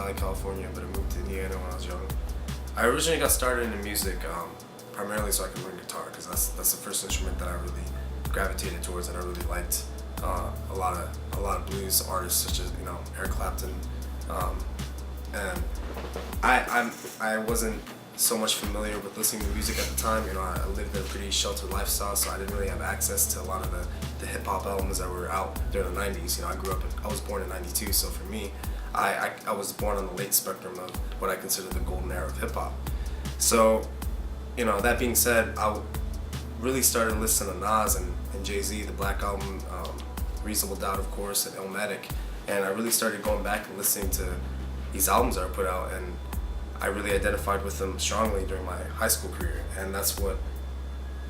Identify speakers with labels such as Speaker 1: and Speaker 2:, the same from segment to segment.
Speaker 1: Valley, California, but I moved to Indiana when I was young. I originally got started into music primarily so I could learn guitar, because that's the first instrument that I really gravitated towards and I really liked. A lot of blues artists such as Eric Clapton, and I wasn't so much familiar with listening to music at the time. I lived a pretty sheltered lifestyle, so I didn't really have access to a lot of the hip hop albums that were out during the 90s. I was born in 92, so for me, I was born on the late spectrum of what I consider the golden era of hip hop. So, that being said, I really started listening to Nas and Jay-Z, the Black Album, Reasonable Doubt, of course, and Illmatic, and I really started going back and listening to these albums that were put out, and I really identified with them strongly during my high school career, and that's what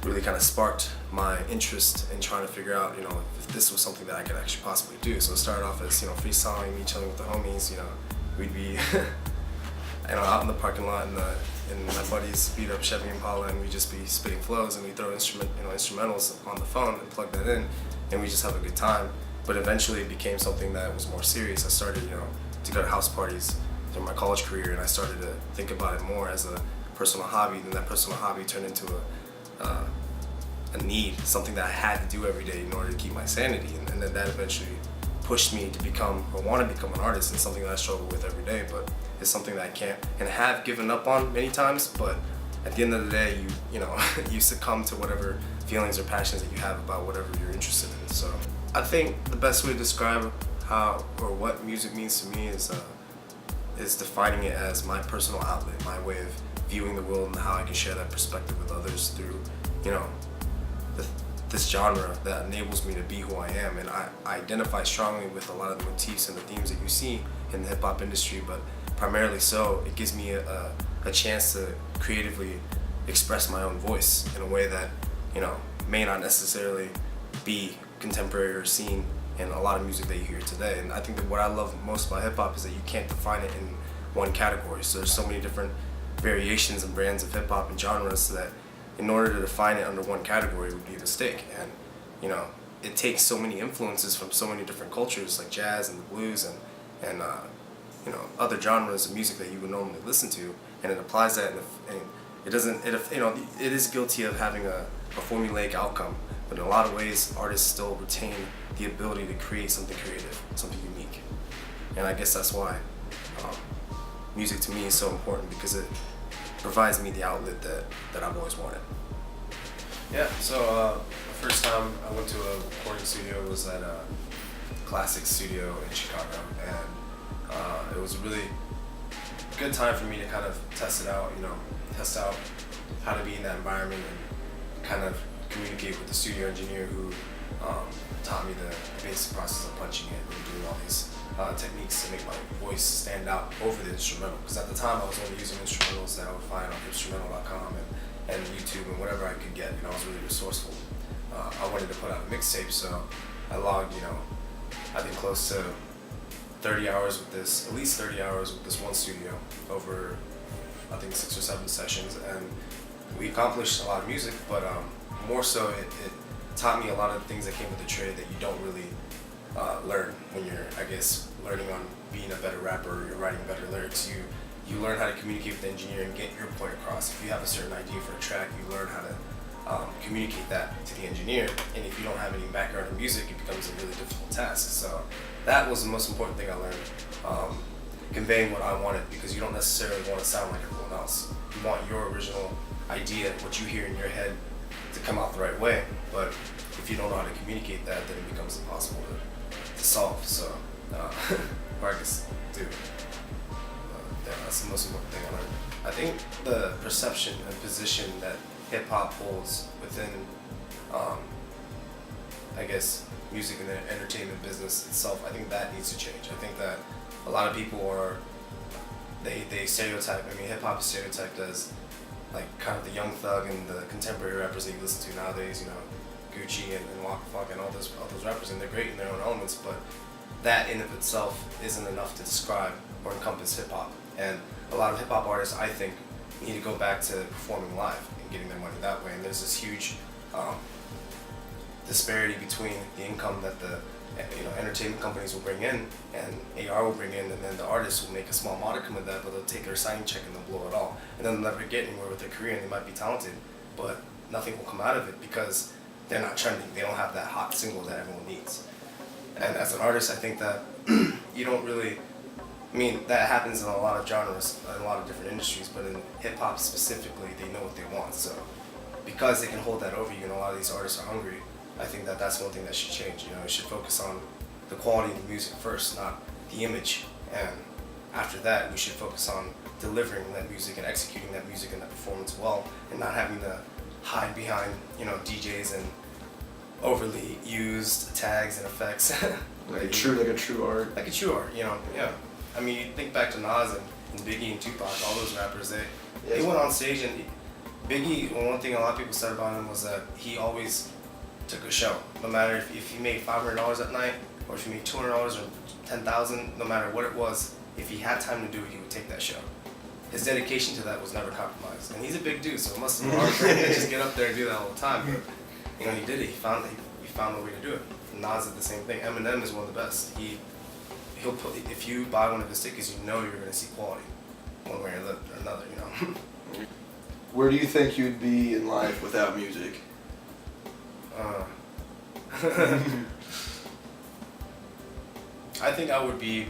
Speaker 1: really kind of sparked my interest in trying to figure out, if this was something that I could actually possibly do. So it started off as, freestyling, me chilling with the homies. We'd be, out in the parking lot in my buddy's beat up Chevy Impala, and we'd just be spitting flows, and we throw instrumentals on the phone and plug that in, and we just have a good time. But eventually it became something that was more serious. I started, to go to house parties through my college career, and I started to think about it more as a personal hobby. Then that personal hobby turned into a need, something that I had to do every day in order to keep my sanity, and then that eventually pushed me to become, or want to become, an artist, and something that I struggle with every day, but it's something that I can't and have given up on many times. But at the end of the day, you succumb to whatever feelings or passions that you have about whatever you're interested in. So I think the best way to describe how or what music means to me is defining it as my personal outlet, my way of viewing the world, and how I can share that perspective with others through, this genre that enables me to be who I am. And I identify strongly with a lot of the motifs and the themes that you see in the hip hop industry, but primarily so, it gives me a chance to creatively express my own voice in a way that, may not necessarily be contemporary or seen in a lot of music that you hear today. And I think that what I love most about hip hop is that you can't define it in one category. So there's so many different variations and brands of hip hop and genres, so that in order to define it under one category would be a mistake. And it takes so many influences from so many different cultures, like jazz and the blues and other genres of music that you would normally listen to, and it applies that, and it doesn't. It is guilty of having a formulaic outcome, but in a lot of ways, artists still retain the ability to create something creative, something unique. And I guess that's why music to me is so important, because it provides me the outlet that I've always wanted. Yeah, so the first time I went to a recording studio was at a Classic Studio in Chicago, and it was a really good time for me to kind of test out how to be in that environment, and kind of communicate with the studio engineer who taught me the basic process of punching it and doing all these techniques to make my voice stand out over the instrumental. Because at the time I was only using instrumentals that I would find on instrumental.com and YouTube and whatever I could get. I was really resourceful. I wanted to put out a mixtape, so I logged, I think close to 30 hours with this, at least 30 hours with this one studio over, I think 6 or 7 sessions, and we accomplished a lot of music, but more so it taught me a lot of the things that came with the trade that you don't really learn when you're, I guess, learning on being a better rapper, or you're writing better lyrics. You learn how to communicate with the engineer and get your point across. If you have a certain idea for a track, you learn how to communicate that to the engineer, and if you don't have any background in music, it becomes a really difficult task. So that was the most important thing I learned, conveying what I wanted, because you don't necessarily want to sound like everyone else. You want your original idea, what you hear in your head, to come out the right way, but if you don't know how to communicate that, then it becomes impossible to solve. So, or I guess do. Yeah, that's the most important thing I learned. I think the perception and position that hip hop holds within, I guess, music and the entertainment business itself, I think that needs to change. I think that a lot of people they stereotype. I mean, hip hop is stereotyped as like kind of the young thug and the contemporary rappers that you listen to nowadays. Gucci and Waka Flocka and all those rappers, and they're great in their own elements, but that in of itself isn't enough to describe or encompass hip hop. And a lot of hip hop artists, I think, need to go back to performing live and getting their money that way. And there's this huge disparity between the income that the entertainment companies will bring in, and AR will bring in, and then the artists will make a small modicum of that, but they'll take their signing check and they'll blow it all, and then they'll never get anywhere with their career. And they might be talented, but nothing will come out of it because they're not trending. They don't have that hot single that everyone needs. And as an artist, I think that you don't really. I mean, that happens in a lot of genres, in a lot of different industries, but in hip hop specifically, they know what they want. So, because they can hold that over you, and a lot of these artists are hungry, I think that that's one thing that should change. It should focus on the quality of the music first, not the image. And after that, we should focus on delivering that music and executing that music and that performance well, and not having to hide behind, DJs and overly used tags and effects.
Speaker 2: like a true art.
Speaker 1: Like a true art, yeah. I mean, you think back to Nas and Biggie and Tupac, all those rappers, they went on stage, and Biggie, one thing a lot of people said about him was that he always took a show. No matter if he made $500 that night, or if he made $200 or $10,000, no matter what it was, if he had time to do it, he would take that show. His dedication to that was never compromised. And he's a big dude, so it must have been hard for him to just get up there and do that all the time. But, he did it. He found a way to do it. Nas did the same thing. Eminem is one of the best. He'll put, if you buy one of his tickets, you're going to see quality, one way or another.
Speaker 2: Where do you think you'd be in life without music?
Speaker 1: I think I would be.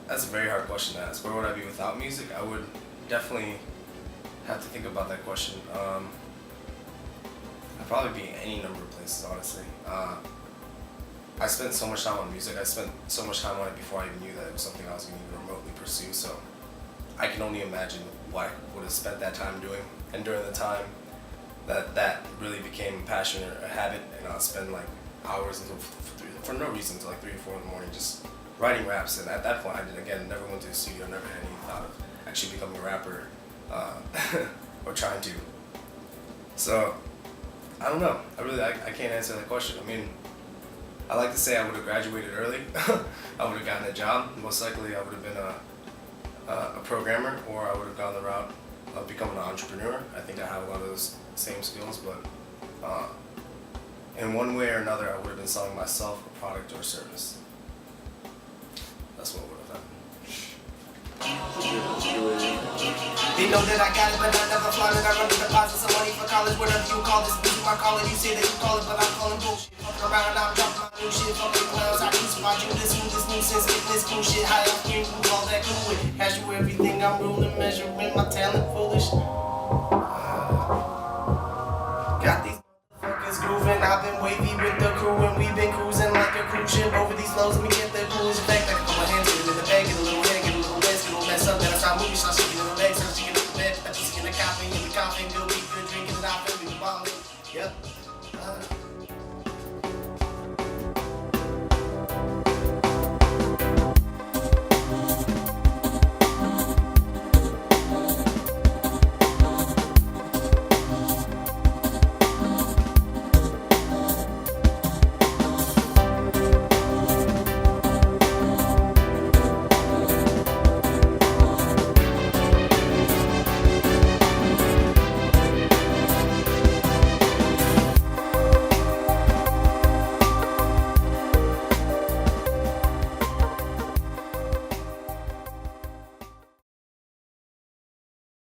Speaker 1: That's a very hard question to ask. Where would I be without music? I would definitely have to think about that question. I'd probably be in any number of places, honestly. I spent so much time on music. I spent so much time on it before I even knew that it was something I was going to even remotely pursue. So I can only imagine what I would have spent that time doing. And during the time that really became a passion or a habit, and I'd spend like hours until for no reason until like 3 or 4 in the morning just writing raps. And at that point, I never went to the studio, never had any thought of actually becoming a rapper or trying to. So I don't know. I can't answer that question. I mean, I like to say I would have graduated early. I would have gotten a job. Most likely, I would have been a programmer, or I would have gone the route of becoming an entrepreneur. I think I have a lot of those same skills, but in one way or another, I would have been selling myself a product or service. That's what I would have done.
Speaker 3: They know that I got it, but I never flaunt it. I run the deposit some money for college, whatever you call this. This is my calling. You say that you call it, but I'm calling bullshit. Fucking around, I'm dropping my new shit. Fucking clowns, I can spot you. This new sense, get this cool shit. High up, you all that cool with. Has you everything I'm ruling, measuring my talent for.